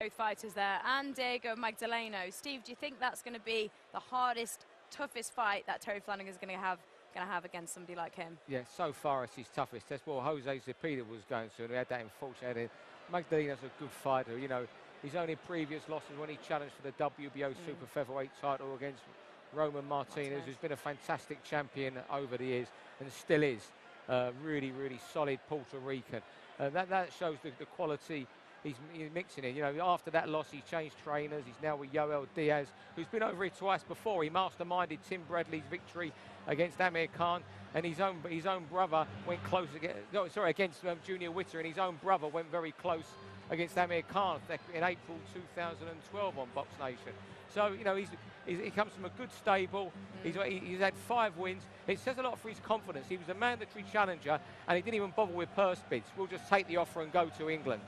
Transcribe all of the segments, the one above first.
Both fighters there, and Diego Magdelano. Steve, do you think that's going to be the hardest, toughest fight that Terry Flanagan is going to have against somebody like him? Yeah, so far it's his toughest. That's what Jose Zepeda was going to, and he had that unfortunate. Magdalena's a good fighter. You know, his only previous losses when he challenged for the WBO Super Featherweight title against Roman Martinez, who's been a fantastic champion over the years and still is. Really, really solid Puerto Rican. That shows the quality he's mixing in. You know, after that loss, he's changed trainers. He's now with Yoel Diaz, who's been over here twice before. He masterminded Tim Bradley's victory against Amir Khan, and his own brother went close against Junior Witter, and his own brother went very close against Amir Khan in April 2012 on Box Nation. So, you know, he comes from a good stable. He's had 5 wins. It says a lot for his confidence. He was a mandatory challenger, and he didn't even bother with purse bids. We'll just take the offer and go to England.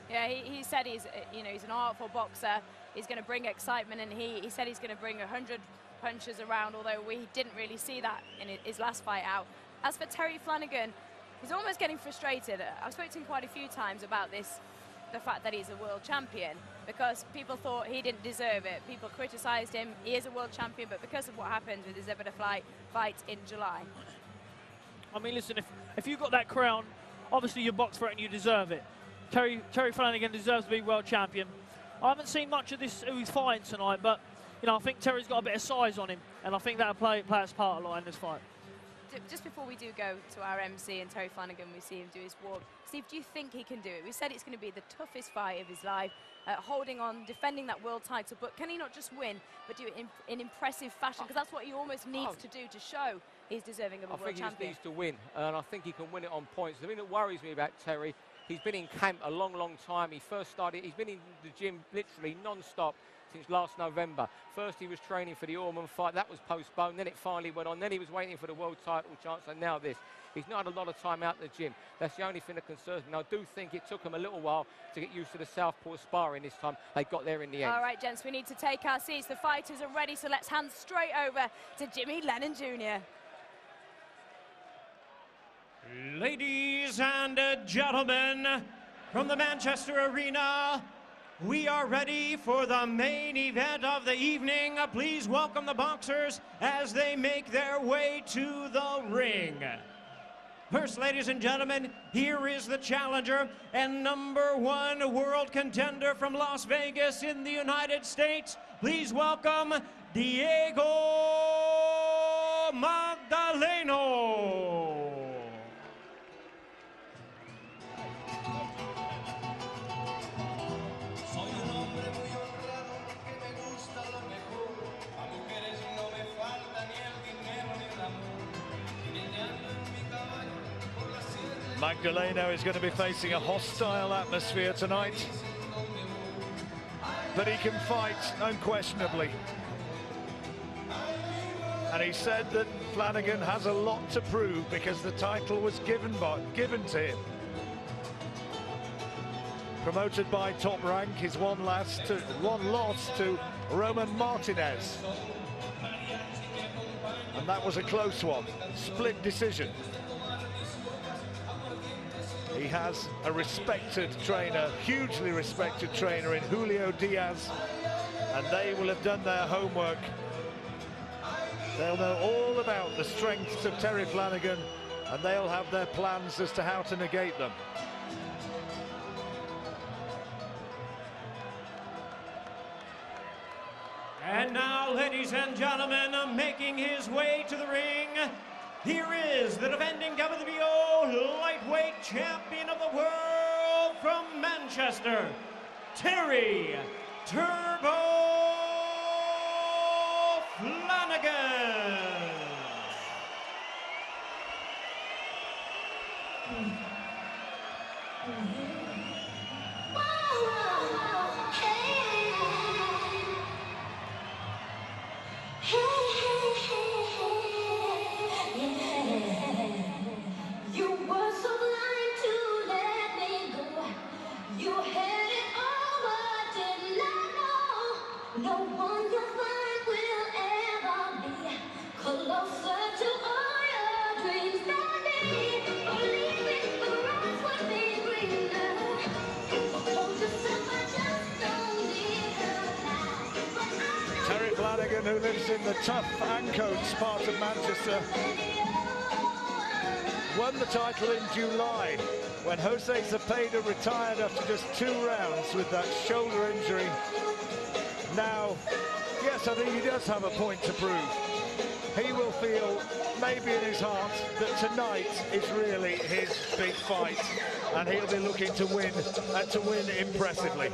Yeah, he said he's an artful boxer. He's going to bring excitement, and he said he's going to bring 100 punches around, although we didn't really see that in his last fight out. As for Terry Flanagan, he's almost getting frustrated. I've spoken to him quite a few times about this, the fact that he's a world champion, because people thought he didn't deserve it. People criticised him. He is a world champion, but because of what happened with his Zepeda fight in July. I mean, listen, if you got that crown, obviously you box for it and you deserve it. Terry Flanagan deserves to be world champion. I haven't seen much of his fight tonight, but you know, I think Terry's got a bit of size on him, and I think that'll play its part a lot in this fight. Just before we do go to our MC and Terry Flanagan, we see him do his walk. Steve, do you think he can do it? We said it's going to be the toughest fight of his life, holding on, defending that world title, but can he not just win, but do it in impressive fashion? Because that's what he almost needs to do to show he's deserving of a world champion. I think he just needs to win, and I think he can win it on points. The thing that worries me about Terry, he's been in camp a long, long time. He's been in the gym literally non-stop since last November. First he was training for the Orman fight, that was postponed, then it finally went on, then he was waiting for the world title chance, and now this. He's not had a lot of time out the gym. That's the only thing that concerns me. And I do think it took him a little while to get used to the southpaw sparring this time. They got there in the end. All right, gents, we need to take our seats. The fighters are ready, so let's hand straight over to Jimmy Lennon Jr. Ladies and gentlemen, from the Manchester Arena, we are ready for the main event of the evening. Please welcome the boxers as they make their way to the ring. First, ladies and gentlemen, here is the challenger and #1 world contender from Las Vegas in the United States. Please welcome Diego Magdelano. Magdelano is going to be facing a hostile atmosphere tonight, but he can fight unquestionably. And he said that Flanagan has a lot to prove because the title was given to him. Promoted by Top Rank, his one loss to Roman Martinez. And that was a close one, split decision. He has a respected trainer, hugely respected trainer in Julio Diaz, and they will have done their homework. They'll know all about the strengths of Terry Flanagan, and they'll have their plans as to how to negate them. And now, ladies and gentlemen, making his way to the ring, here is the defending WBO lightweight champion of the world from Manchester, Terry Turbo Flanagan. Flanagan, who lives in the tough Ancoats part of Manchester, won the title in July when Jose Zepeda retired after just 2 rounds with that shoulder injury. Now, yes, I think he does have a point to prove. He will feel, maybe in his heart, that tonight is really his big fight, and he'll be looking to win, and to win impressively.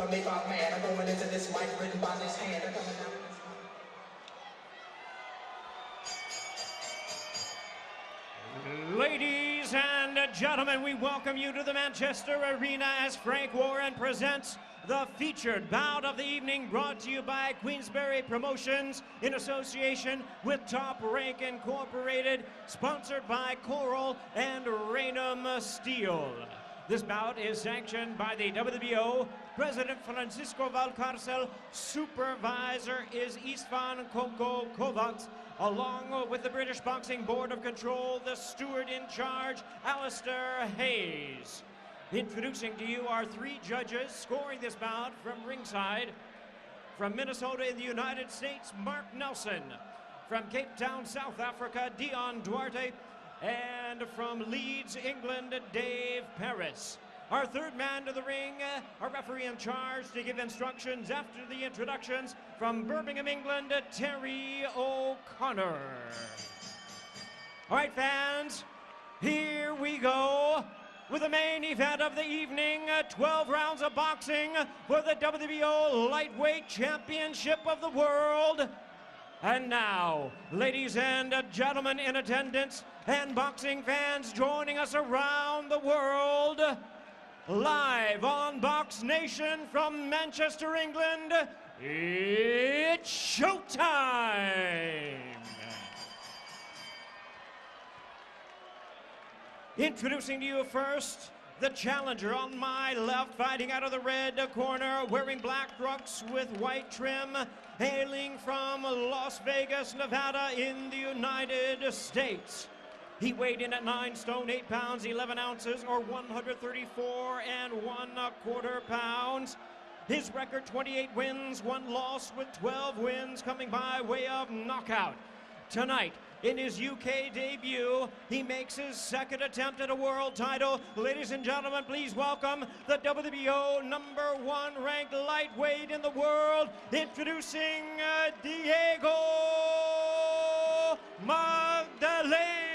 Ladies and gentlemen, we welcome you to the Manchester Arena as Frank Warren presents the featured bout of the evening, brought to you by Queensberry Promotions in association with Top Rank Incorporated, sponsored by Coral and Raynham Steel. This bout is sanctioned by the WBO. President Francisco Valcarcel, supervisor is Istvan Koko Kovacs, along with the British Boxing Board of Control, the steward in charge, Alistair Hayes. Introducing to you our 3 judges scoring this bout from ringside. From Minnesota in the United States, Mark Nelson. From Cape Town, South Africa, Dion Duarte. And from Leeds, England, Dave Paris. Our 3rd man to the ring, our referee in charge to give instructions after the introductions, from Birmingham, England, Terry O'Connor. All right, fans, here we go with the main event of the evening, 12 rounds of boxing for the WBO Lightweight Championship of the World. And now, ladies and gentlemen in attendance and boxing fans joining us around the world, live on Box Nation from Manchester, England, it's showtime! Introducing to you first, the challenger on my left, fighting out of the red corner, wearing black trunks with white trim, hailing from Las Vegas, Nevada in the United States. He weighed in at 9 stone, 8 pounds, 11 ounces, or 134 1/4 pounds. His record, 28 wins, 1 loss, with 12 wins coming by way of knockout. Tonight, in his UK debut, he makes his 2nd attempt at a world title. Ladies and gentlemen, please welcome the WBO #1 ranked lightweight in the world, introducing Diego Magdelano.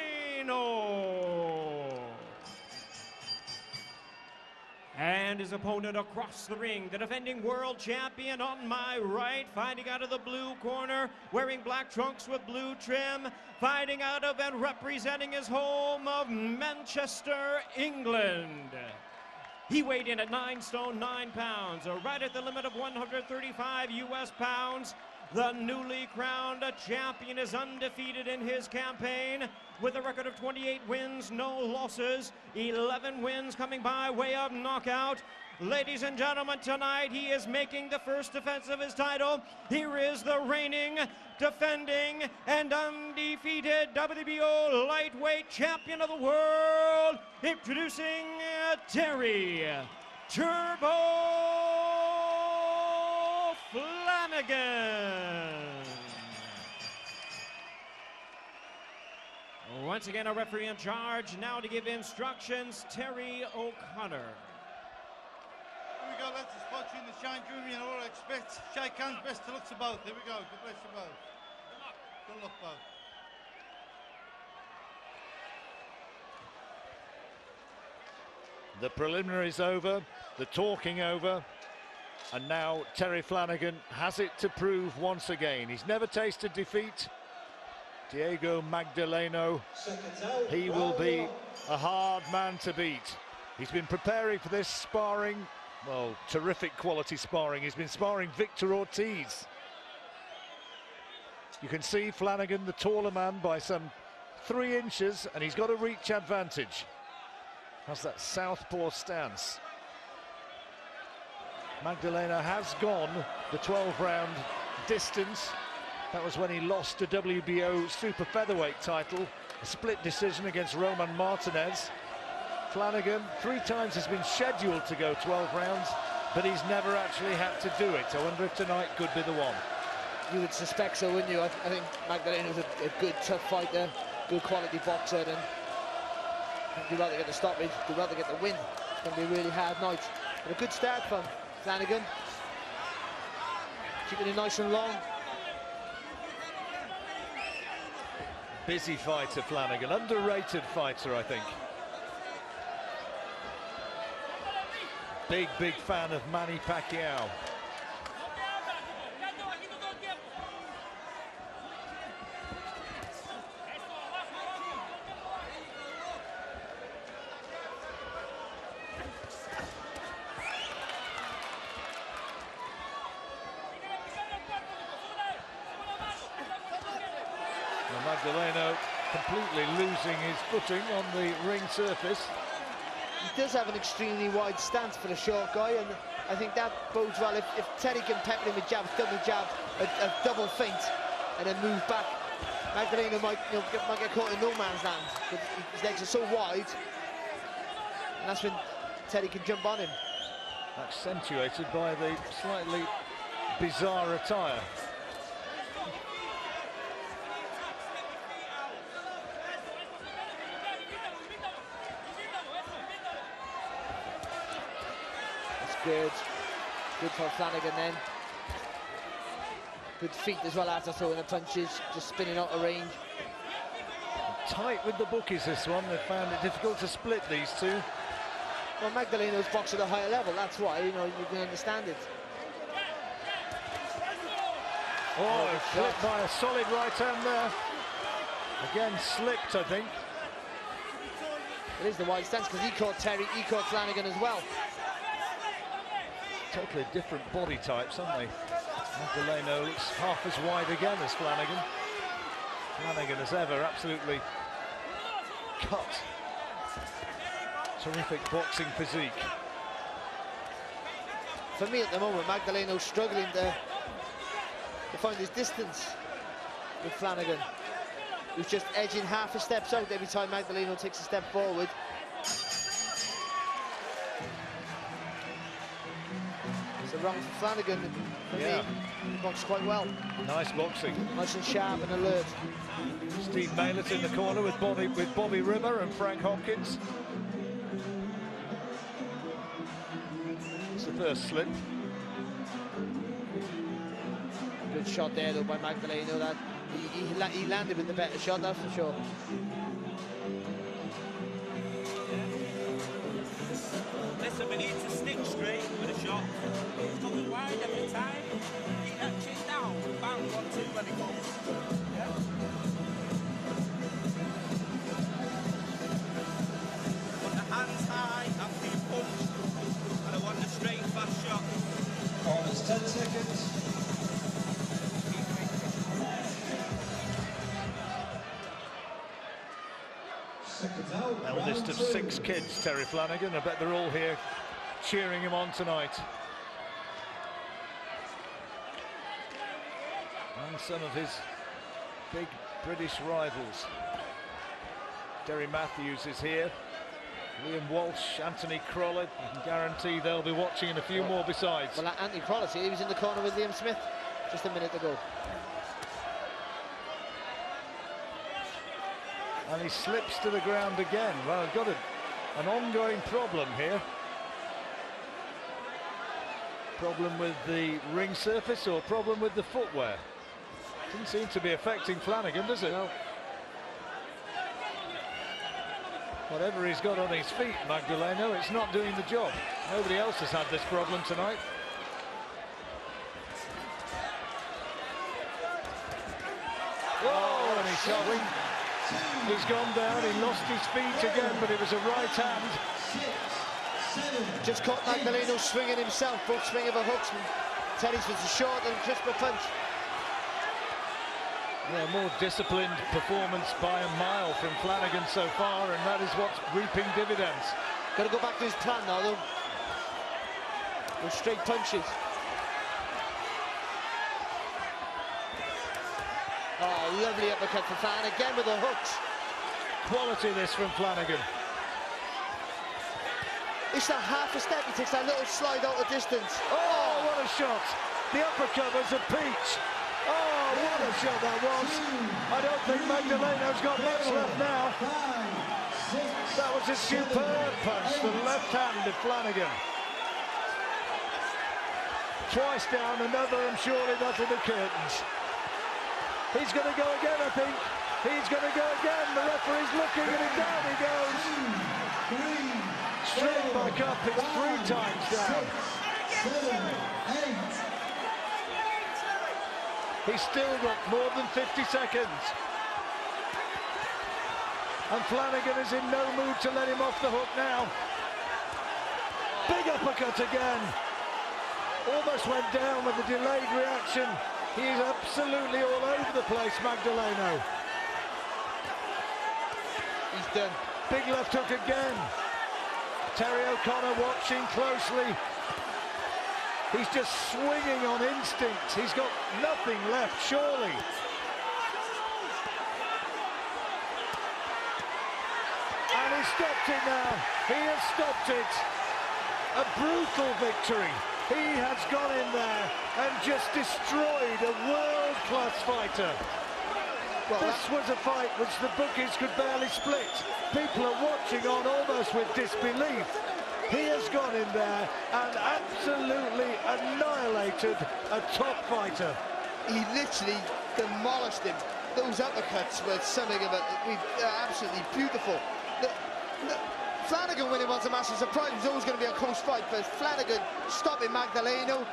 And his opponent across the ring, the defending world champion on my right, fighting out of the blue corner, wearing black trunks with blue trim, fighting out of and representing his home of Manchester, England. He weighed in at 9 stone, 9 pounds, right at the limit of 135 US pounds. The newly crowned champion is undefeated in his campaign with a record of 28 wins, no losses, 11 wins coming by way of knockout. Ladies and gentlemen, tonight he is making the first defense of his title. Here is the reigning, defending, and undefeated WBO lightweight champion of the world, introducing Terry Turbo Flanagan. Once again, a referee in charge, now to give instructions, Terry O'Connor. Here we go, lads, the spot's in the shine room, you know what I expect. Shake hands, best of luck to both. Here we go, God bless you both. Good luck both. The preliminaries over, the talking over, and now Terry Flanagan has it to prove once again. He's never tasted defeat. Diego Magdelano, he will be a hard man to beat. He's been preparing for this sparring, well, terrific quality sparring. He's been sparring Victor Ortiz. You can see Flanagan, the taller man, by some 3 inches, and he's got a reach advantage. Has that southpaw stance. Magdelano has gone the 12-round distance. That was when he lost the WBO super featherweight title, a split decision against Roman Martinez. Flanagan 3 times has been scheduled to go 12 rounds, but he's never actually had to do it. I wonder if tonight could be the one. You would suspect so, wouldn't you? I think Magdelano's a good, tough fighter, good quality boxer, and you'd rather get the stoppage, you'd rather get the win. It's going to be a really hard night. But a good start from Flanagan. Keeping it nice and long. Busy fighter, Flanagan. Underrated fighter, I think. Big fan of Manny Pacquiao. Magdelano completely losing his footing on the ring surface. He does have an extremely wide stance for a short guy, and I think that bodes well. If Terry can pepper him with jabs, double jab, a double feint, and then move back, Magdelano might get caught in no man's land. But his legs are so wide, and that's when Terry can jump on him. Accentuated by the slightly bizarre attire. Good for Flanagan then. Good feet as well after throwing the punches, just spinning out of range. Tight with the bookies this one, they found it difficult to split these two. Well, Magdelano's boxed at a higher level, that's why, you can understand it. Oh, flipped by a solid right hand there. Again, slipped, I think. It is the wide stance, because he caught Terry, he caught Flanagan as well. Totally different body types, haven't they? Magdelano looks half as wide again as Flanagan. Flanagan, as ever, absolutely cut. Terrific boxing physique. For me, at the moment, Magdelano's struggling to find his distance with Flanagan, who's just edging half a step out every time Magdelano takes a step forward. Wrong for Flanagan, for me, he boxed quite well. Nice boxing. Nice and sharp and alert. Steve Maylett in the corner with Bobby Rimmer and Frank Hopkins. It's the first slip. Good shot there though by Magdelano. That he landed with the better shot, that's for sure. Listen, we need to stick straight with a shot. It's going wide every time. Keep that chin down. Bang, 1-2 when it goes. Yeah. Want the hands high after you punch. And I want a straight, fast shot. Corners 10 seconds. Eldest of 6 kids, Terry Flanagan. I bet they're all here cheering him on tonight. And some of his big British rivals. Derry Matthews is here. Liam Walsh, Anthony Crolla. You can guarantee they'll be watching and a few more besides. Well, Anthony Crolla, he was in the corner with Liam Smith just a minute ago. And he slips to the ground again. Well, we've got an ongoing problem here. Problem with the ring surface or problem with the footwear? Doesn't seem to be affecting Flanagan, does it? No. Whatever he's got on his feet, Magdelano, it's not doing the job. Nobody else has had this problem tonight. Oh, and he's showing. He's gone down, he lost his feet again, but it was a right hand. Just caught Magdelano swinging himself, both swing of a hooks. Terry's was a short and crisper punch. Yeah, more disciplined performance by a mile from Flanagan so far, and that is what's reaping dividends. Got to go back to his plan now, though. With straight punches. Oh, lovely uppercut for Flanagan, again with the hooks. Quality this from Flanagan. It's that half a step, he takes that little slide out of distance. Oh, what a shot. The uppercut was a peach. Oh, Oh, what a shot that was. I don't think Magdelano's got much left now. That was a superb punch, the left hand of Flanagan. Twice down, another, and surely that'll be curtains. He's going to go again, I think. He's going to go again. The referee's looking at him. Down he goes. Straight back up. It's 3 times down. He's still got more than 50 seconds. And Flanagan is in no mood to let him off the hook now. Big uppercut again. Almost went down with a delayed reaction. He is absolutely all over the place, Magdelano. He's done. Big left hook again. Terry O'Connor watching closely. He's just swinging on instinct. He's got nothing left, surely. And he stopped it now. He has stopped it. A brutal victory. He has gone in there and just destroyed a world-class fighter. Well, this was a fight which the bookies could barely split. People are watching on almost with disbelief. He has gone in there and absolutely annihilated a top fighter. He literally demolished him. Those uppercuts were something of absolutely beautiful. Flanagan winning was a massive surprise. It was always going to be a close fight, but Flanagan stopping Magdelano,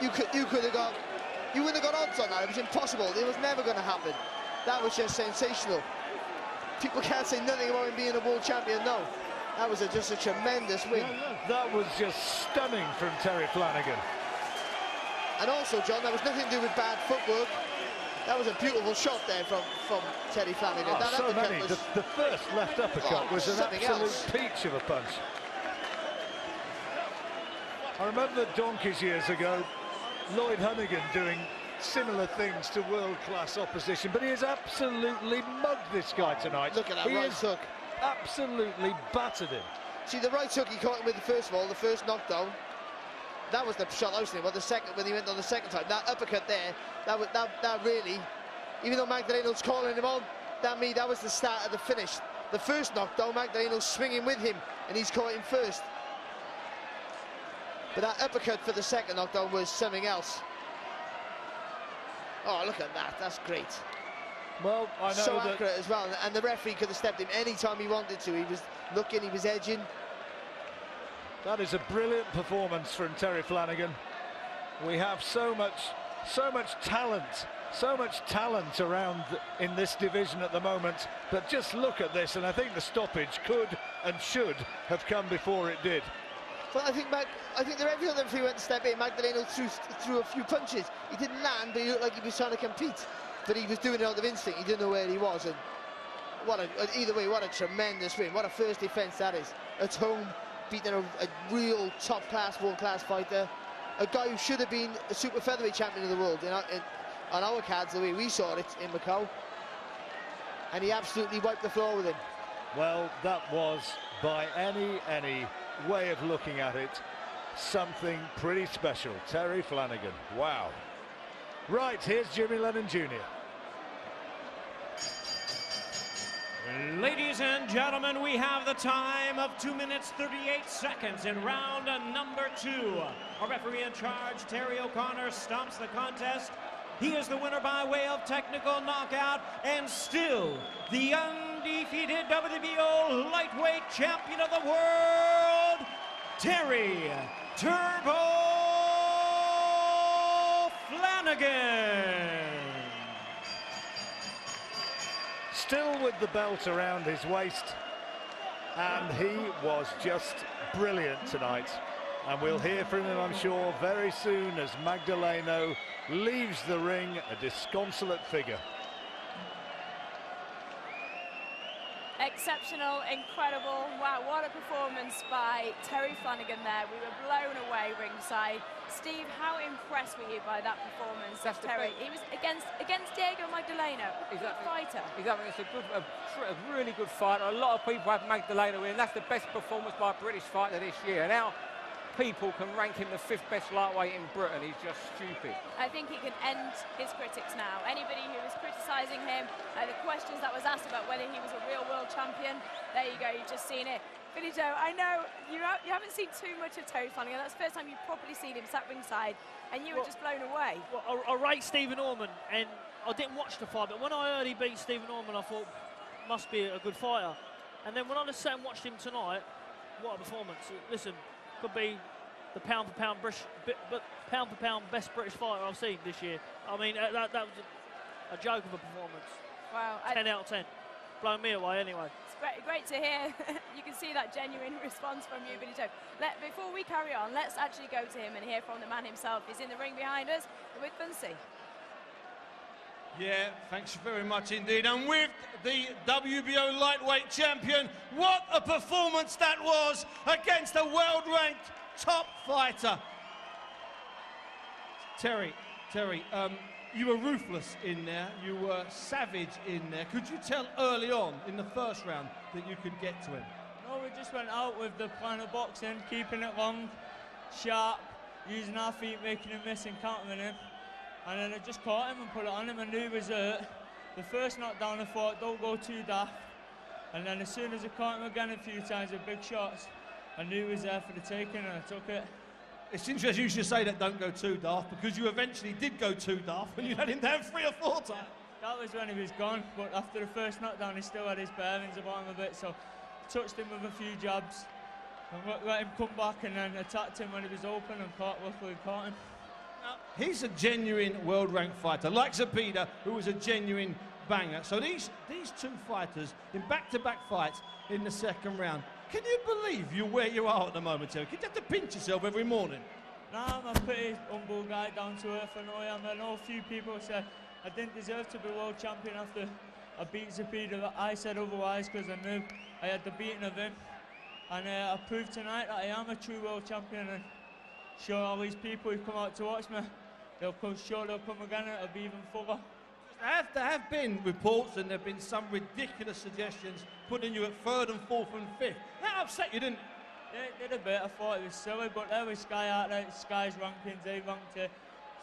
you wouldn't have got odds on that. It was impossible. It was never going to happen. That was just sensational. People can't say nothing about him being a world champion. No, that was just a tremendous win. That was just stunning from Terry Flanagan. And also, John, that was nothing to do with bad footwork. That was a beautiful shot there from Terry Flanagan. Oh, so many. The first left uppercut was an absolute peach of a punch. I remember donkeys years ago, Lloyd Hunnigan doing similar things to world-class opposition, but he has absolutely mugged this guy tonight. Look at that right hook. Absolutely battered him. See, the right hook he caught him with, the first knockdown. That was the shot I was thinking about. The second, when he went on the second time, that uppercut there, that really, even though Magdelano's calling him on, that was the start of the finish. The first knockdown, Magdelano's swinging with him, and he's caught him first. But that uppercut for the second knockdown was something else. Oh, look at that. That's great. Well, I know so that accurate as well, and the referee could have stepped him any time he wanted to. He was looking, he was edging. that is a brilliant performance from Terry Flanagan. We have so much talent around in this division at the moment, but just look at this, and I think the stoppage could and should have come before it did. Well, I think the referee went to step in. Magdelano threw a few punches. He didn't land, but he looked like he was trying to compete. But he was doing it out of instinct. He didn't know where he was. And either way, what a tremendous win. What a first defence that is. At home, beating a real top-class, world-class fighter. A guy who should have been a super featherweight champion of the world on our cards, the way we saw it in Macau. And he absolutely wiped the floor with him. Well, that was, by any way of looking at it, something pretty special. Terry Flanagan, wow. Right, here's Jimmy Lennon Jr. Ladies and gentlemen, we have the time of 2 minutes 38 seconds in round number 2. Our referee in charge, Terry O'Connor, stomps the contest. He is the winner by way of technical knockout, and still the undefeated WBO lightweight champion of the world, Terry Turbo Flanagan. Still with the belt around his waist, and he was just brilliant tonight. And we'll hear from him, I'm sure, very soon as Magdelano leaves the ring a disconsolate figure. Exceptional, incredible. Wow, what a performance by Terry Flanagan there. We were blown away ringside. Steve, how impressed were you by that performance of Terry? He was against Diego Magdelano. He's a fighter. Exactly, it's a really good fight. A lot of people have Magdelano in. That's the best performance by a British fighter this year. Now, people can rank him the 5th best lightweight in Britain is just stupid. I think he can end his critics now. Anybody who was criticising him, the questions that was asked about whether he was a real world champion, there you go, you've just seen it. Billy Joe, I know you haven't seen too much of Terry Flanagan. That's the first time you've properly seen him sat ringside, and you were just blown away. Well, I rate Stephen Orman, and I didn't watch the fight, but when I heard he beat Stephen Orman, I thought, must be a good fighter. And then when I just sat and watched him tonight, what a performance. Listen, could be the pound-for-pound best British fighter I've seen this year. I mean, that was a joke of a performance. Wow. 10 out of 10. Blown me away anyway. It's great to hear. You can see that genuine response from you, Billy Joe. Before we carry on, let's actually go to him and hear from the man himself. He's in the ring behind us with Bunsey. Yeah, thanks very much indeed. And with the WBO lightweight champion, what a performance that was against a world-ranked top fighter. Terry, you were ruthless in there. You were savage in there. Could you tell early on in the first round that you could get to him? No, we just went out with the plan of boxing, keeping it long, sharp, using our feet, making him miss and countering him. And then I just caught him and put it on him. I knew he was hurt. The first knockdown I thought, don't go too daft. And then as soon as I caught him again a few times with big shots, I knew he was there for the taking and I took it. It's interesting you should say that don't go too daft, because you eventually did go too daft when you had him down 3 or 4 times. That was when he was gone, but after the first knockdown he still had his bearings about him a bit, so touched him with a few jabs and let him come back and then attacked him when he was open and luckily caught him. He's a genuine world-ranked fighter, like Zepeda, who was a genuine banger. So these 2 fighters in back-to-back fights in the second round. Can you believe you're where you are at the moment, Terry? You have to pinch yourself every morning. No, I'm a pretty humble guy, down to earth. I know a few people said I didn't deserve to be world champion after I beat Zepeda, but I said otherwise because I knew I had the beating of him. And I proved tonight that I am a true world champion, and show all these people who come out to watch me, they'll come again and it'll be even fuller. There have been reports and there have been some ridiculous suggestions putting you at 3rd and 4th and 5th. That upset you, didn't it? Yeah, it did a bit. I thought it was silly, but there was Sky out there, Sky's rankings, they ranked it.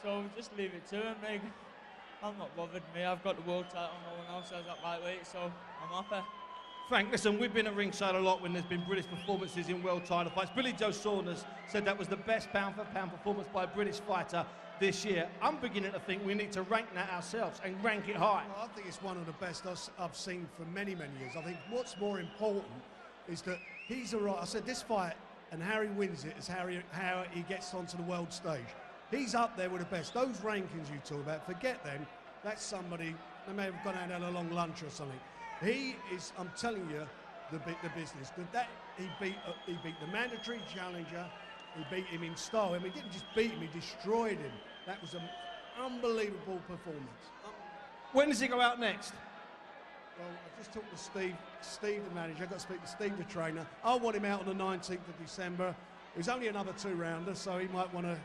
So just leave it to him. Like, I'm not bothered, me. I've got the world title, no one else has that lightweight, so I'm happy. Frank, listen, we've been at ringside a lot when there's been British performances in world title fights. Billy Joe Saunders said that was the best pound-for-pound performance by a British fighter this year. I'm beginning to think we need to rank that ourselves and rank it high. Well, I think it's one of the best I've seen for many, many years. I think what's more important is that he's all right. I said this fight, and Harry wins it, is how he gets onto the world stage. He's up there with the best. Those rankings you talk about, forget them. That's somebody, they may have gone out and had a long lunch or something. He is, I'm telling you, the business. He beat the mandatory challenger. He beat him in style. I mean, he didn't just beat him, he destroyed him. That was an unbelievable performance. When does he go out next? Well, I just talked to Steve the manager. I've got to speak to Steve the trainer. I want him out on the 19th of December. It was only another 2-rounder, so he might want to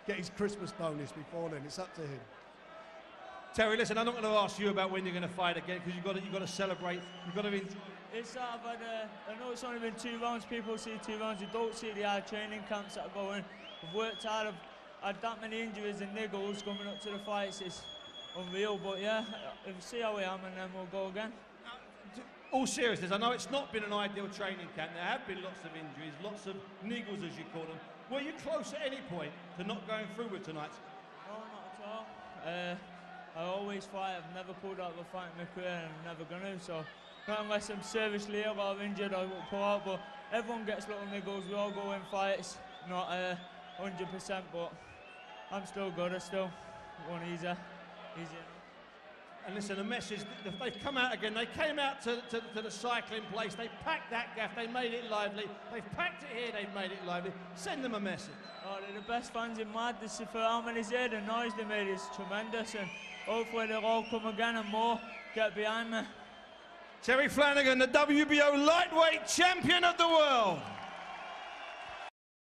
get his Christmas bonus before then. It's up to him. Terry, listen, I'm not going to ask you about when you're going to fight again, because you've got to celebrate. You've got to enjoy. It's I know it's only been 2 rounds. People see 2 rounds. You don't see the hard training camps that are going. I've worked hard. I've had that many injuries and niggles coming up to the fights. It's unreal. But yeah, we'll see how we am, and then we'll go again. All seriousness, I know it's not been an ideal training camp. There have been lots of injuries, lots of niggles, as you call them. Were you close at any point to not going through with tonight? No, not at all. I always fight. I've never pulled out of a fight in my career, and I'm never going to. So, not unless I'm seriously ill or injured, I won't pull out. But everyone gets little niggles. We all go in fights, not 100%. But I'm still good. I still want easier. And listen, the message, they've come out again. They came out to the cycling place. They packed that gaff. They made it lively. They've packed it here. They've made it lively. Send them a message. Oh, they're the best fans in Madness. For how many's here, the noise they made is tremendous. And hopefully they'll all come again and more. Get behind me. Terry Flanagan, the WBO lightweight champion of the world.